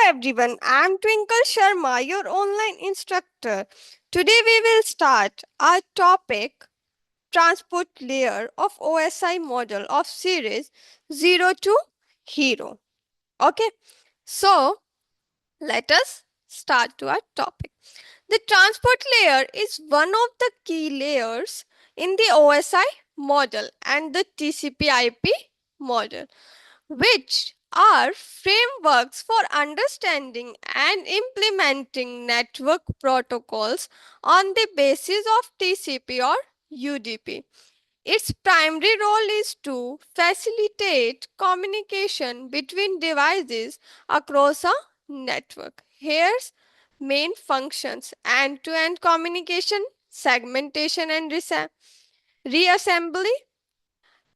everyone, I'm Twinkle Sharma, your online instructor. Today we will start our topic transport layer of OSI model of series 0 to Hero. Okay, so let us start to our topic. The transport layer is one of the key layers in the OSI model and the TCP/IP model, which are frameworks for understanding and implementing network protocols on the basis of TCP or UDP. Its primary role is to facilitate communication between devices across a network. Here's main functions: end-to-end communication, segmentation and reassembly,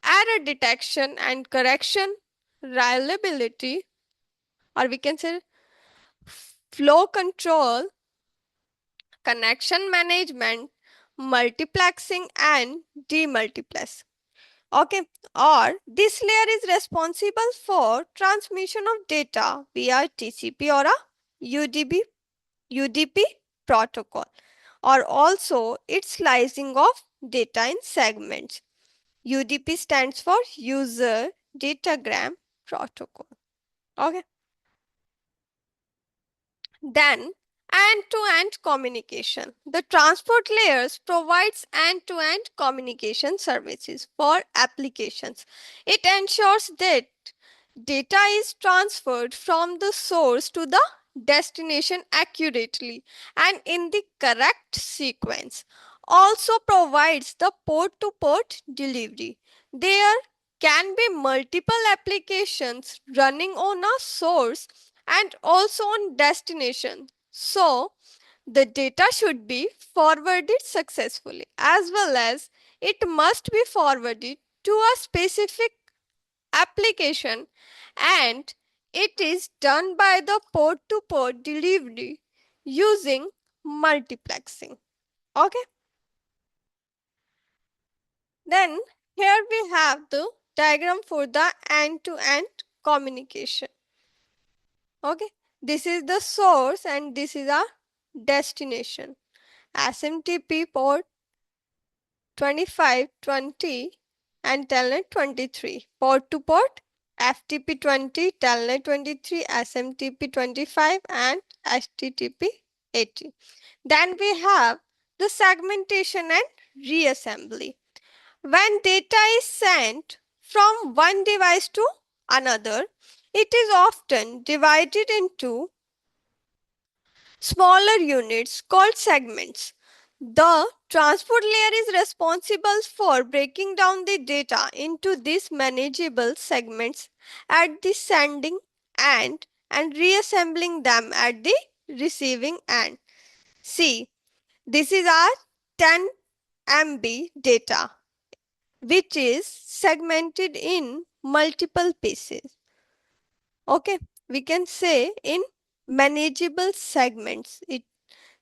error detection and correction, reliability, or we can say flow control, connection management, multiplexing and demultiplexing. Okay, or this layer is responsible for transmission of data via TCP or a UDP protocol, or also its slicing of data in segments. UDP stands for User Datagram Protocol. Okay. Then end-to-end communication. The transport layers provides end-to-end communication services for applications. It ensures that data is transferred from the source to the destination accurately and in the correct sequence. Also provides the port-to-port delivery. There can be multiple applications running on a source and also on destination. So, the data should be forwarded successfully, as well as it must be forwarded to a specific application, and it is done by the port to port delivery using multiplexing. Okay, then here we have the diagram for the end to end communication. Okay, this is the source and this is our destination. SMTP port 2520 and Telnet 23. Port to port FTP 20, Telnet 23, SMTP 25 and HTTP 80. Then we have the segmentation and reassembly. When data is sent from one device to another, it is often divided into smaller units called segments. The transport layer is responsible for breaking down the data into these manageable segments at the sending end and reassembling them at the receiving end. See, this is our 10 MB data, which is segmented in multiple pieces. Okay, we can say in manageable segments.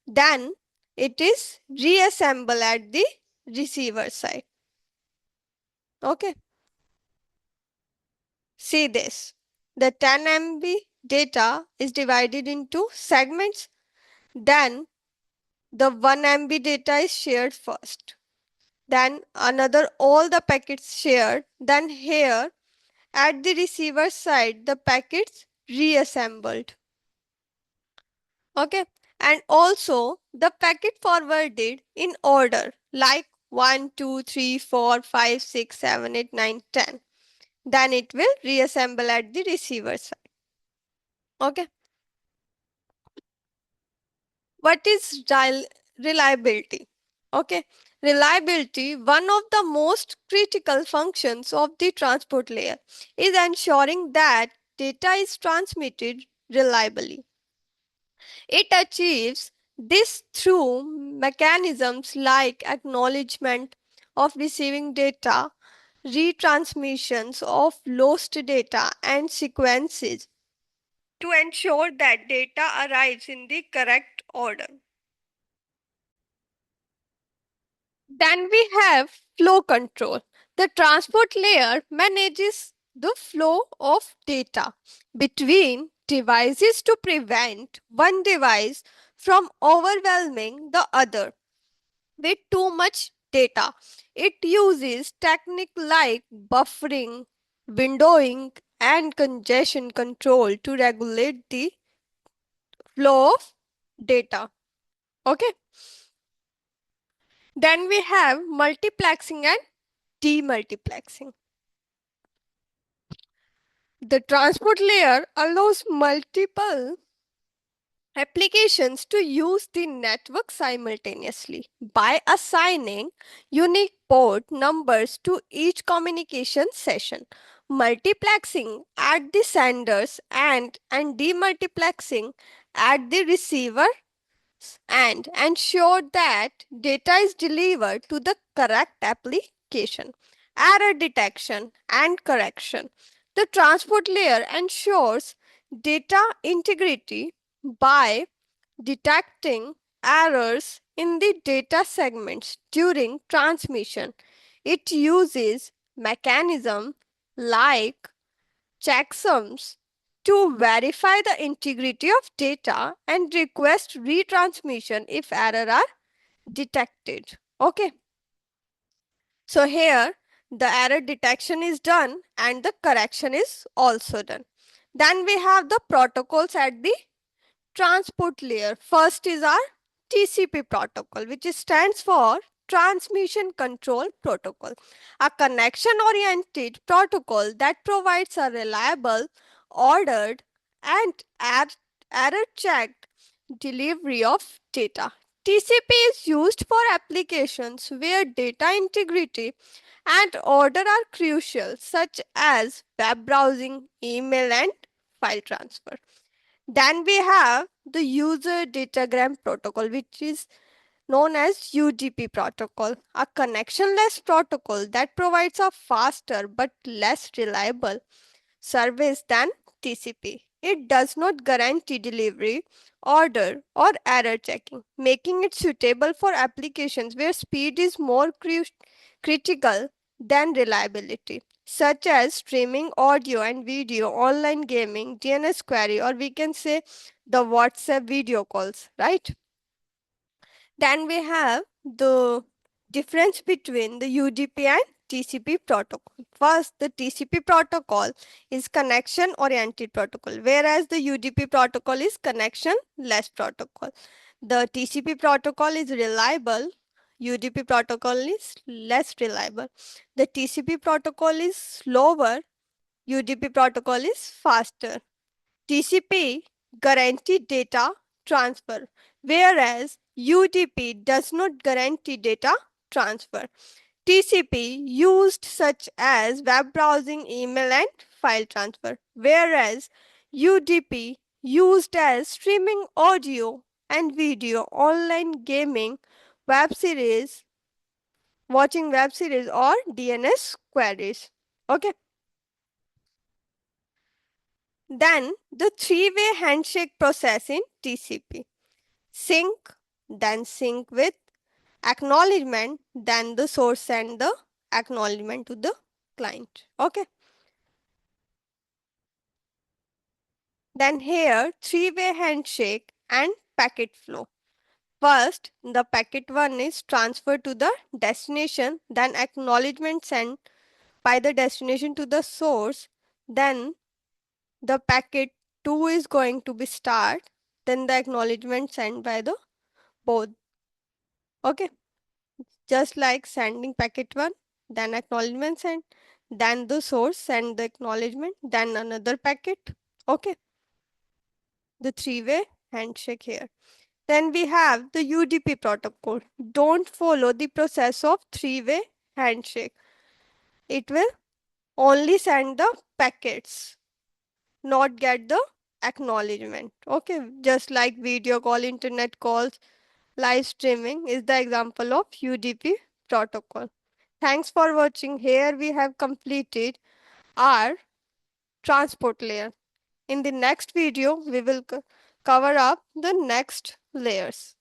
Then it is reassembled at the receiver side. Okay, see this. The 10 MB data is divided into segments. Then the 1 MB data is shared first. Then another all the packets shared. Then here at the receiver side the packets reassembled. Okay, and also the packet forwarded in order like 1 2 3 4 5 6 7 8 9 10. Then it will reassemble at the receiver side. Okay, what is reliability? Okay, reliability, one of the most critical functions of the transport layer, is ensuring that data is transmitted reliably. It achieves this through mechanisms like acknowledgement of receiving data, retransmissions of lost data, and sequences to ensure that data arrives in the correct order. Then we have flow control. The transport layer manages the flow of data between devices to prevent one device from overwhelming the other with too much data. It uses techniques like buffering, windowing, and congestion control to regulate the flow of data. Okay. Then we have multiplexing and demultiplexing. The transport layer allows multiple applications to use the network simultaneously by assigning unique port numbers to each communication session. Multiplexing at the senders and demultiplexing at the receiver and ensure that data is delivered to the correct application. Error detection and correction. The transport layer ensures data integrity by detecting errors in the data segments during transmission. It uses mechanisms like checksums to verify the integrity of data and request retransmission if errors are detected. Okay, so here the error detection is done and the correction is also done. Then we have the protocols at the transport layer. First is our TCP protocol, which stands for Transmission Control Protocol, a connection oriented protocol that provides a reliable, ordered, and error checked delivery of data. TCP is used for applications where data integrity and order are crucial, such as web browsing, email, and file transfer. Then we have the user datagram protocol, which is known as UDP protocol, a connectionless protocol that provides a faster but less reliable service than TCP. It does not guarantee delivery, order, or error checking, making it suitable for applications where speed is more critical than reliability, such as streaming audio and video, online gaming, DNS query, or we can say the WhatsApp video calls, right? Then we have the difference between the UDP and TCP protocol. First, the TCP protocol is connection oriented protocol, whereas the UDP protocol is connection less protocol. The TCP protocol is reliable, UDP protocol is less reliable. The TCP protocol is slower, UDP protocol is faster. TCP guarantee data transfer, whereas UDP does not guarantee data transfer. TCP used such as web browsing, email, and file transfer, whereas UDP used as streaming audio and video, online gaming, web series, watching web series, or DNS queries. Okay. Then the three-way handshake process in TCP. Sync, then sync with acknowledgement, then the source send the acknowledgement to the client. Okay. Then here three-way handshake and packet flow. First, the packet 1 is transferred to the destination, then acknowledgement sent by the destination to the source, then the packet 2 is going to be start, then the acknowledgement sent by the both. Okay, just like sending packet 1, then acknowledgement sent, then the source send the acknowledgement, then another packet. Okay, the three-way handshake here. Then we have the UDP protocol. Don't follow the process of three-way handshake. It will only send the packets, not get the acknowledgement. Okay, just like video call, internet calls, live streaming is the example of UDP protocol. Thanks for watching. Here we have completed our transport layer. In the next video, we will cover up the next layers.